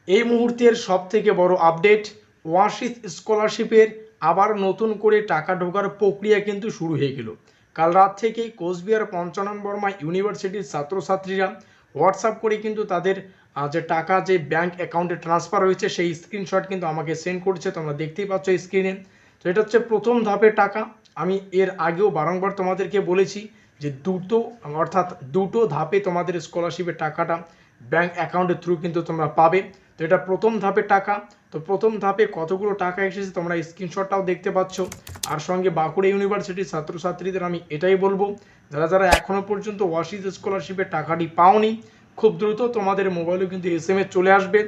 এই মুহূর্তের সবথেকে বড় আপডেট, ওয়াসিস স্কলারশিপের আবার নতুন করে টাকা ঢোকার প্রক্রিয়া কিন্তু শুরু হয়ে গেল। কাল রাত থেকেই কোচবিহার পঞ্চানন বর্মা ইউনিভার্সিটির ছাত্রছাত্রীরা হোয়াটসঅ্যাপ করে কিন্তু তাদের যে টাকা যে ব্যাংক অ্যাকাউন্টে ট্রান্সফার হয়েছে সেই স্ক্রিনশট কিন্তু আমাকে সেন্ড করছে, তোমরা দেখতেই পাচ্ছ স্ক্রিনে। তো এটা হচ্ছে প্রথম ধাপের টাকা। আমি এর আগেও বারংবার তোমাদেরকে বলেছি যে দুটো ধাপে তোমাদের স্কলারশিপের টাকাটা ব্যাংক অ্যাকাউন্টের থ্রু কিন্তু তোমরা পাবে। তো এটা প্রথম ধাপের টাকা। তো প্রথম ধাপে কতগুলো টাকা এসেছে তোমরা স্ক্রিনশটটাও দেখতে পাচ্ছ। আর সঙ্গে বাঁকুড়া ইউনিভার্সিটির ছাত্রছাত্রীদের আমি এটাই বলবো, যারা যারা এখনও পর্যন্ত ওয়াসিস স্কলারশিপের টাকাটি পাওনি, খুব দ্রুত তোমাদের মোবাইলেও কিন্তু SMS চলে আসবে।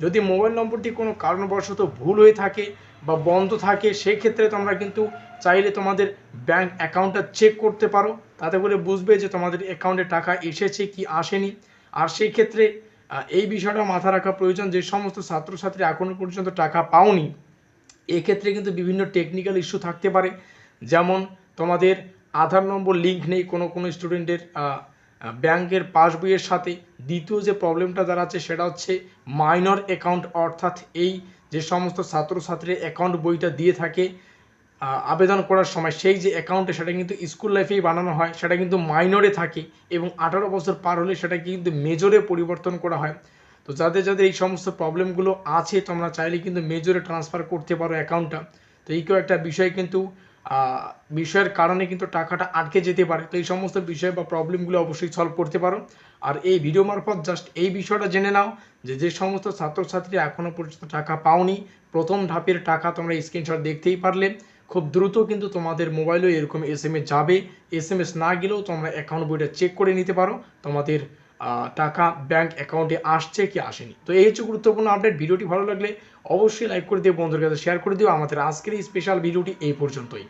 যদি মোবাইল নম্বরটি কোনো কারণবশত ভুল হয়ে থাকে বা বন্ধ থাকে, সেক্ষেত্রে তোমরা কিন্তু চাইলে তোমাদের ব্যাংক অ্যাকাউন্টটা চেক করতে পারো, তাতে করে বুঝবে যে তোমাদের অ্যাকাউন্টে টাকা এসেছে কি আসেনি। আর সেই ক্ষেত্রে এই বিষয়টা মাথা রাখা প্রয়োজন, যে সমস্ত ছাত্রছাত্রী এখনও পর্যন্ত টাকা পাওনি, এক্ষেত্রে কিন্তু বিভিন্ন টেকনিক্যাল ইস্যু থাকতে পারে। যেমন তোমাদের আধার নম্বর লিঙ্ক নেই কোনো কোনো স্টুডেন্টের ব্যাংকের পাসবইয়ের সাথে। দ্বিতীয় যে প্রবলেমটা দাঁড়াচ্ছে সেটা হচ্ছে মাইনর অ্যাকাউন্ট, অর্থাৎ এই যে সমস্ত ছাত্রছাত্রীর অ্যাকাউন্ট বইটা দিয়ে থাকে আবেদন করার সময়, সেই যে অ্যাকাউন্টে সেটা কিন্তু স্কুল লাইফেই বানানো হয়, সেটা কিন্তু মাইনরে থাকে এবং 18 বছর পার হলে সেটাকে কিন্তু মেজরে পরিবর্তন করা হয়। তো যাদের যাদের এই সমস্ত প্রবলেমগুলো আছে, তোমরা চাইলে কিন্তু মেজরে ট্রান্সফার করতে পারো অ্যাকাউন্টটা। তো এইটাও একটা বিষয়, কিন্তু বিষয়ের কারণে কিন্তু টাকাটা আটকে যেতে পারে। তো এই সমস্ত বিষয় বা প্রবলেমগুলো অবশ্যই সলভ করতে পারো। আর এই ভিডিও মারফত জাস্ট এই বিষয়টা জেনে নাও যে যে সমস্ত ছাত্রছাত্রী এখনও পর্যন্ত টাকা পাওনি, প্রথম ধাপের টাকা তোমরা স্ক্রিনশট দেখতেই পারলে, খুব দ্রুত কিন্তু তোমাদের মোবাইলেও এরকম SMS যাবে। SMS না গেলেও তোমরা অ্যাকাউন্ট বইটা চেক করে নিতে পারো তোমাদের টাকা ব্যাংক অ্যাকাউন্টে আসছে কি আসেনি। তো এই হচ্ছে গুরুত্বপূর্ণ আপডেট। ভিডিওটি ভালো লাগলে অবশ্যই লাইক করে দিও, বন্ধুদের কাছে শেয়ার করে দিও। আমাদের আজকের এই স্পেশাল ভিডিওটি এই পর্যন্তই।